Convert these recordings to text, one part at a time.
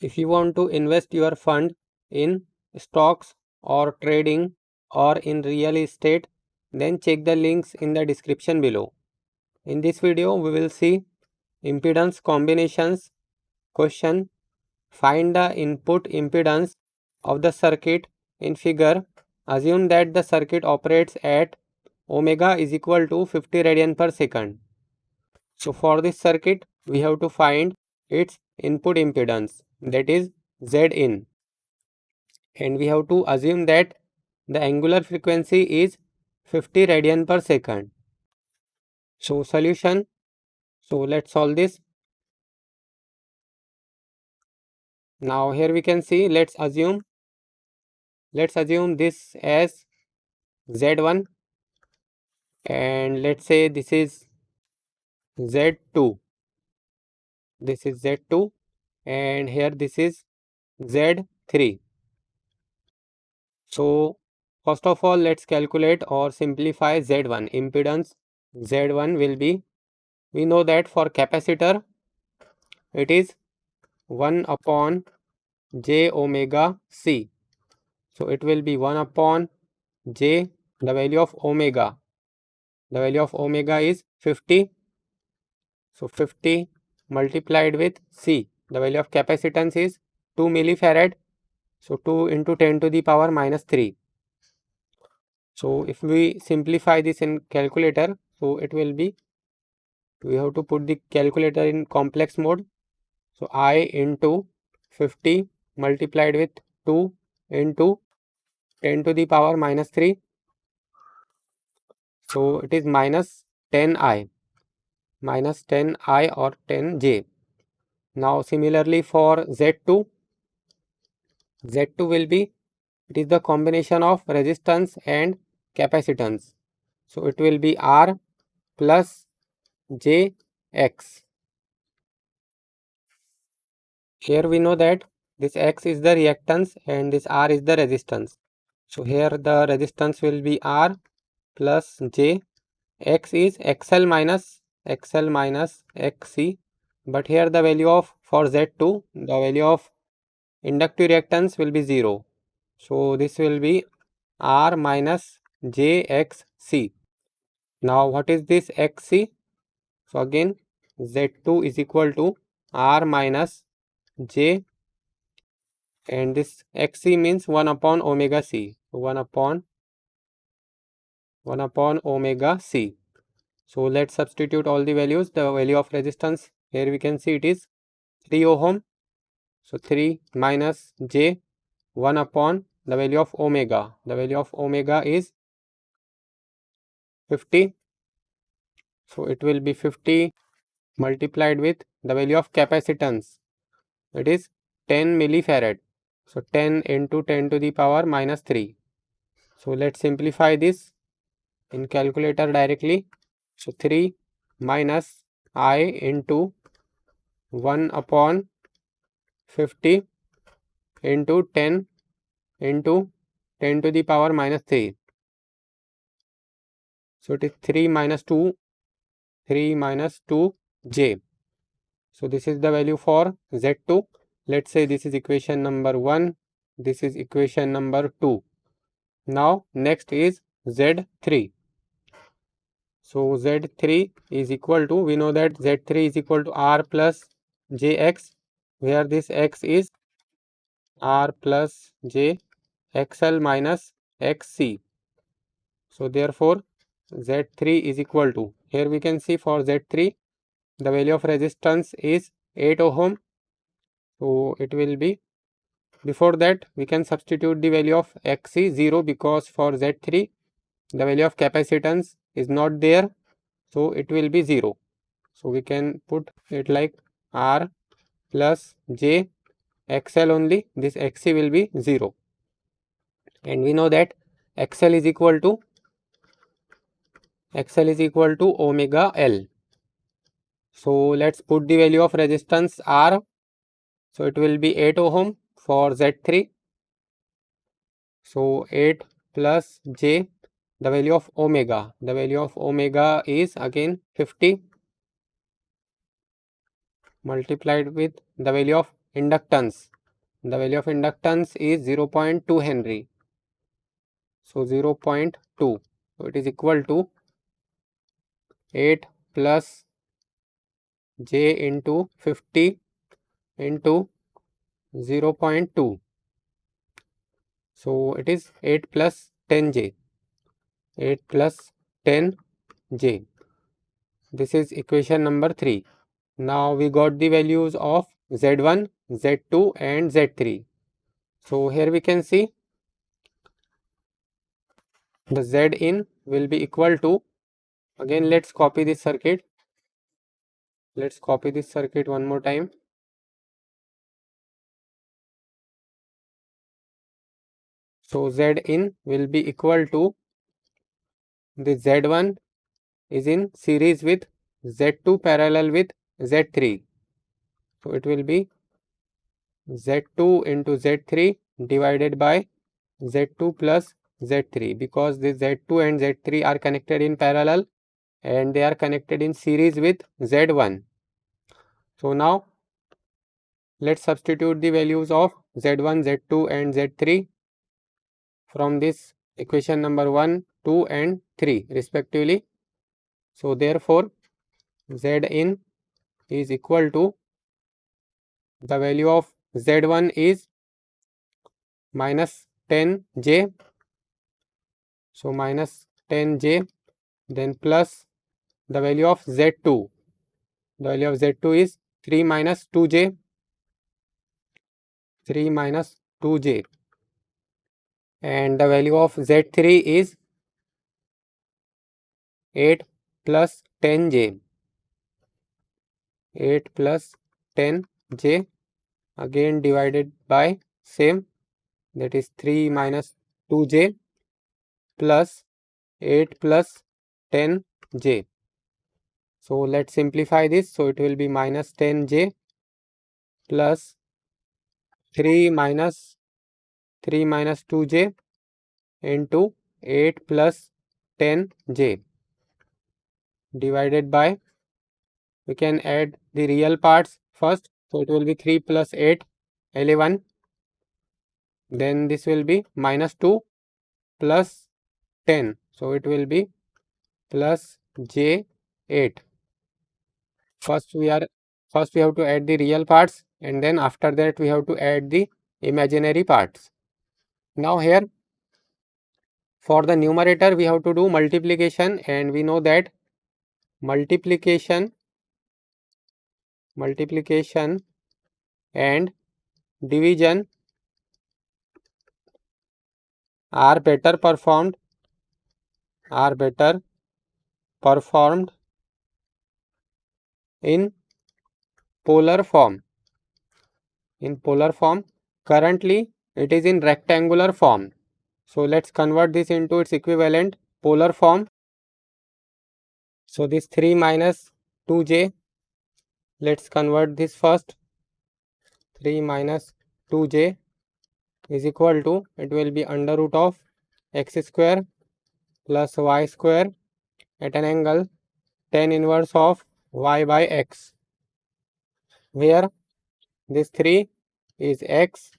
If you want to invest your fund in stocks or trading or in real estate, then check the links in the description below. In this video, we will see impedance combinations. Question: find the input impedance of the circuit in figure. Assume that the circuit operates at omega is equal to 50 radian per second. So for this circuit, we have to find its input impedance, that is Zin, and we have to assume that the angular frequency is 50 radian per second. So solution, so let's solve this. Now here we can see, let's assume this as Z1, and let's say this is Z2, and here this is Z3. So first of all, let's calculate or simplify Z1. Impedance Z1 will be, we know that for capacitor it is 1 upon j omega c. So it will be 1 upon j, the value of omega. The value of omega is 50. So 50 multiplied with c. The value of capacitance is 2 millifarad. So 2 into 10 to the power minus 3. So if we simplify this in calculator, so it will be, we have to put the calculator in complex mode. So I into 50 multiplied with 2 into 10 to the power minus 3. So it is minus 10i or 10j. Now similarly for Z2 will be, it is the combination of resistance and capacitance. So it will be R plus jx. Here we know that this x is the reactance and this R is the resistance. So here the resistance will be R plus j. X is XL minus XC, but here the value of, for Z2, the value of inductive reactance will be 0. So this will be R minus jXC. Now what is this XC? So again Z2 is equal to R minus J, and this XC means 1 upon omega C. 1 upon omega C. So let's substitute all the values. The value of resistance, here we can see it is 3 ohm. So 3 minus j, 1 upon the value of omega. The value of omega is 50. So it will be 50 multiplied with the value of capacitance. It is 10 millifarad. So 10 into 10 to the power minus 3. So let's simplify this in calculator directly. So 3 minus I into 1 upon 50 into 10 into 10 to the power minus 3. So it is 3 minus 2j. So this is the value for Z2. Let's say this is equation number 1. This is equation number 2. Now next is Z3. So Z3 is equal to, we know that Z3 is equal to R plus jx, where this x is R plus j XL minus XC. So therefore Z3 is equal to, here we can see for Z3 the value of resistance is 8 ohm. So it will be, before that we can substitute the value of XC 0, because for Z3 the value of capacitance is not there, so it will be 0. So we can put it like R plus j XL only, this XC will be 0, and we know that XL is equal to omega L. So let's put the value of resistance R. So it will be 8 ohm for Z3. So 8 plus j, the value of omega. The value of omega is again 50 multiplied with the value of inductance. The value of inductance is 0.2 Henry. So 0.2. So it is equal to 8 plus J into 50 into 0.2. So it is 8 plus 10J. 8 plus 10J. This is equation number 3. Now we got the values of Z1, Z2 and Z3. So here we can see the Z in will be equal to, again let's copy this circuit. Let's copy this circuit one more time. So Z in will be equal to, the Z1 is in series with Z2 parallel with Z3. So it will be Z2 into Z3 divided by Z2 plus Z3, because the Z2 and Z3 are connected in parallel and they are connected in series with Z1. So now let's substitute the values of Z1, Z2 and Z3 from this equation number 1, 2 and 3 respectively. So therefore Z in is equal to, the value of Z1 is minus 10J. So minus 10J, then plus the value of Z2. The value of Z2 is 3 minus 2J. 3 minus 2J. And the value of Z3 is 8 plus 10J. 8 plus 10J, again divided by same, that is 3 minus 2J plus 8 plus 10J. So let's simplify this. So it will be minus 10J plus 3 minus 2J into 8 plus 10J divided by, we can add the real parts first. So it will be 3 plus 8, 11. Then this will be minus 2 plus 10. So it will be plus J8. First we have to add the real parts, and then after that we have to add the imaginary parts. Now here for the numerator we have to do multiplication, and we know that multiplication and division are better performed in polar form. Currently it is in rectangular form. So let's convert this into its equivalent polar form. So this 3 minus 2J, let's convert this first. 3 minus 2J is equal to, it will be under root of x square plus y square at an angle tan inverse of y by x, where this 3 is x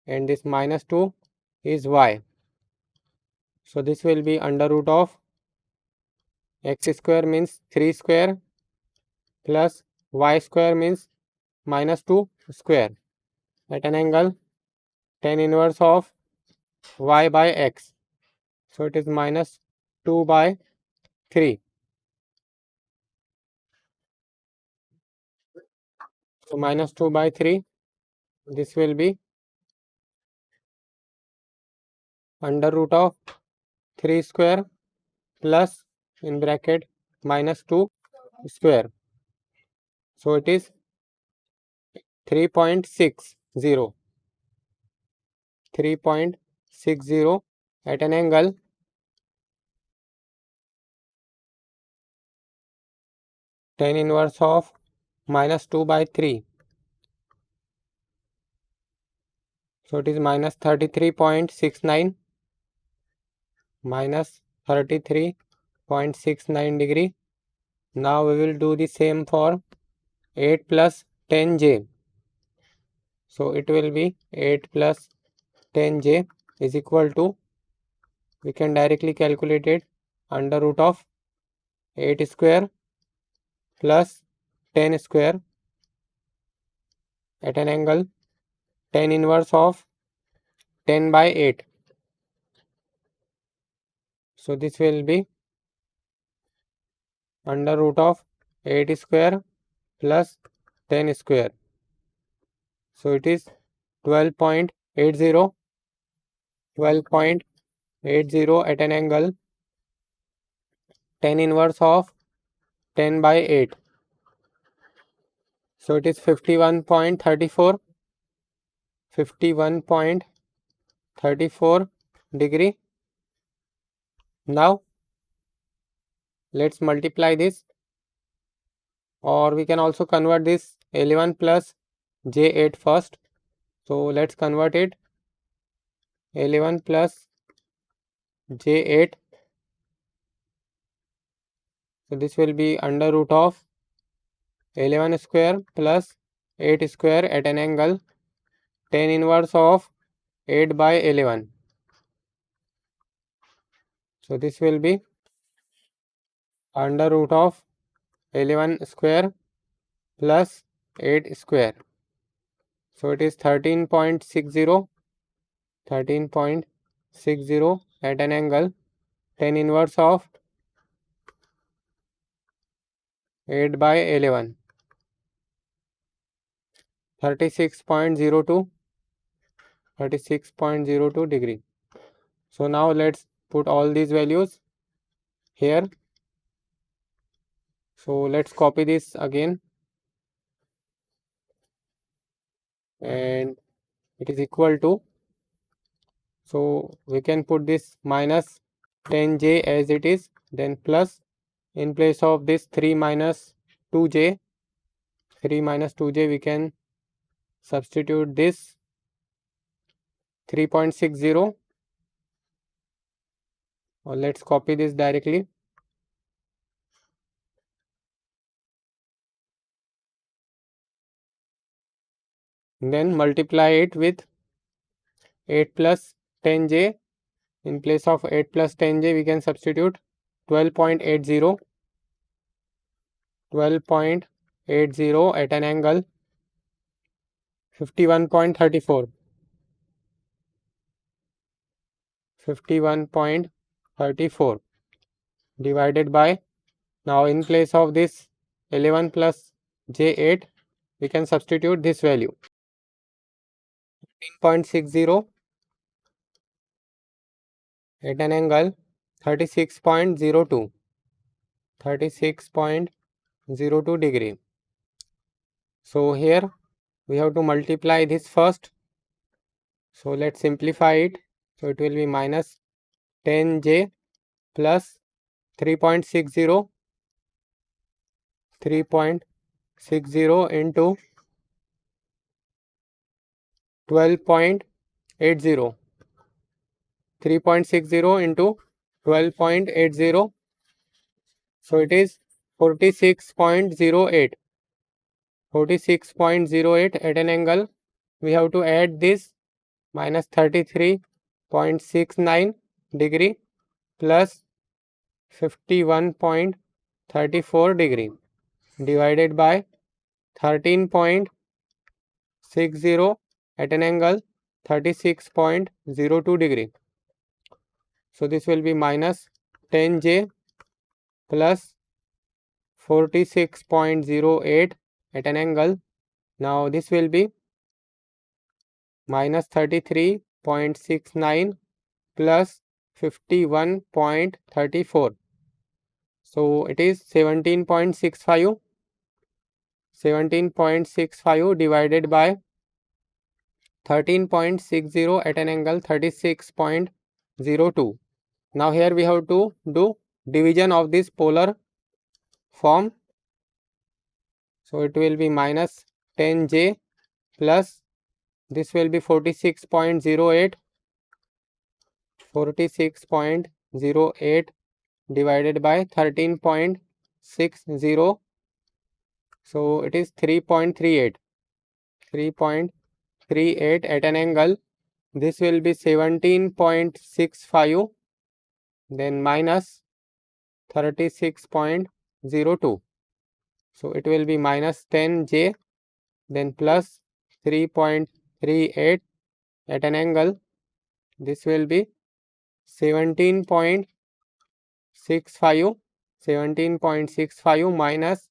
and this minus 2 is y. So this will be under root of x square means 3 square plus y square means minus 2 square at an angle tan inverse of y by x. So it is minus 2 by 3. So minus 2 by 3, this will be under root of 3 square plus in bracket minus 2 square. So it is 3.60. 3.60 at an angle tan inverse of minus 2 by 3. So it is minus 33.69. Minus 33.69 degree. Now we will do the same for 8 plus 10J. So it will be 8 plus 10j is equal to, we can directly calculate it, under root of 8 square plus 10 square at an angle tan inverse of 10 by 8. So this will be under root of 8 square plus 10 square. So it is 12.80 at an angle tan inverse of 10 by 8. So it is 51.34 degree. Now let's multiply this, or we can also convert this 11 plus j8 first. So let's convert it. 11 plus j8. So this will be under root of 11 square plus 8 square at an angle tan inverse of 8 by 11. So this will be under root of 11 square plus 8 square. So it is 13.60 at an angle tan inverse of 8 by 11. 36.02 degree. So now let's put all these values here. So let's copy this again, and it is equal to, so we can put this minus 10j as it is, then plus, in place of this 3 minus 2j we can substitute this 3.60, or let's copy this directly. Then multiply it with 8 plus 10j. In place of 8 plus 10j we can substitute 12.80 at an angle 51.34 divided by, now in place of this 11 plus j8 we can substitute this value 15.60 at an angle 36.02 degree. So here we have to multiply this first. So let's simplify it. So it will be minus 10j plus 3.60 into 12.80. 3.60 into 12.80. So it is 46.08. 46.08 at an angle. We have to add this minus 33.69 degree plus 51.34 degree divided by 13.60 at an angle 36.02 degree. So this will be minus 10j plus 46.08 at an angle. Now this will be minus 33.69 plus 51.34. So it is 17.65. 17.65 divided by 13.60 at an angle 36.02. Now here we have to do division of this polar form. So it will be minus 10j plus, this will be 46.08 divided by 13.60. So it is 3.38. 38 at an angle. This will be 17.65, then minus 36.02. So it will be minus 10J, then plus 3.38 at an angle. This will be 17.65 minus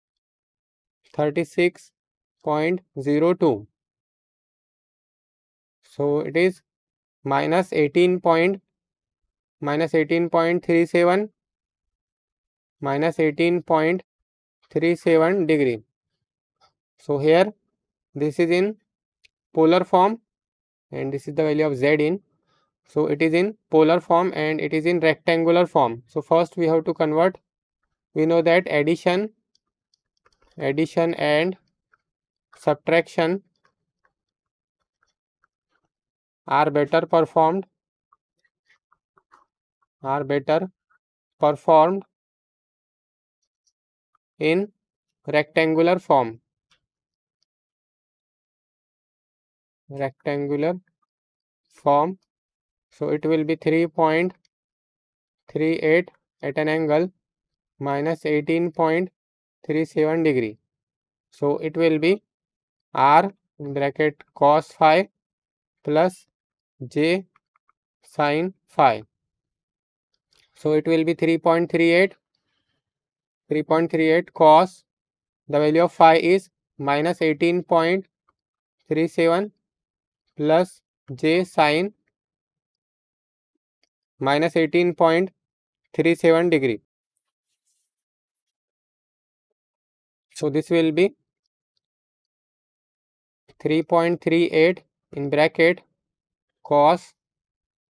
36.02. So it is minus 18.37 minus 18.37 degree. So here this is in polar form and this is the value of Z in. So it is in polar form and it is in rectangular form. So first we have to convert. We know that addition and subtraction are better performed in rectangular form. So it will be 3.38 at an angle minus 18.37 degree. So it will be R in bracket cos phi plus J sin phi. So it will be 3.38 cos, the value of phi is minus 18.37 plus J sin minus 18.37 degree. So this will be 3.38 in bracket cos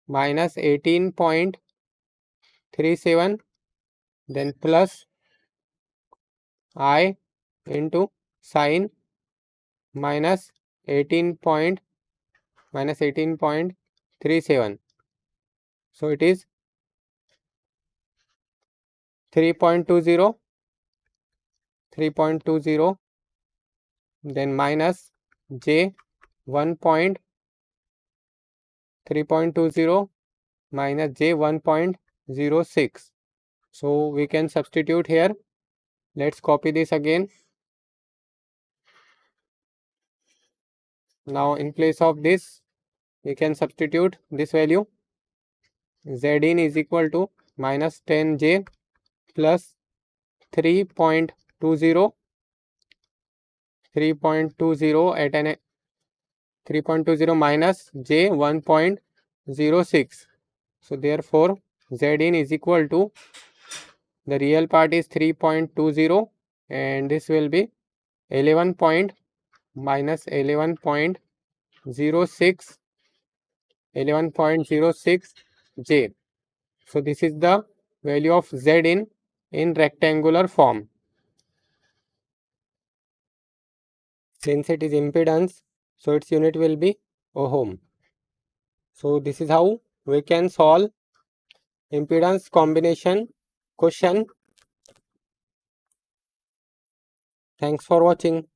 minus 18.37 then plus I into sin minus 18.37. So it is 3.20 then minus J 3.20 minus J 1.06. So we can substitute here. Let's copy this again. Now in place of this we can substitute this value. Z in is equal to minus 10J plus 3.20 at an 3.20 minus J 1.06. So therefore Z in is equal to, the real part is 3.20 and this will be 11 minus 11.06 J. So this is the value of Z in rectangular form. Since it is impedance, so its unit will be ohm. So this is how we can solve impedance combination question. Thanks for watching.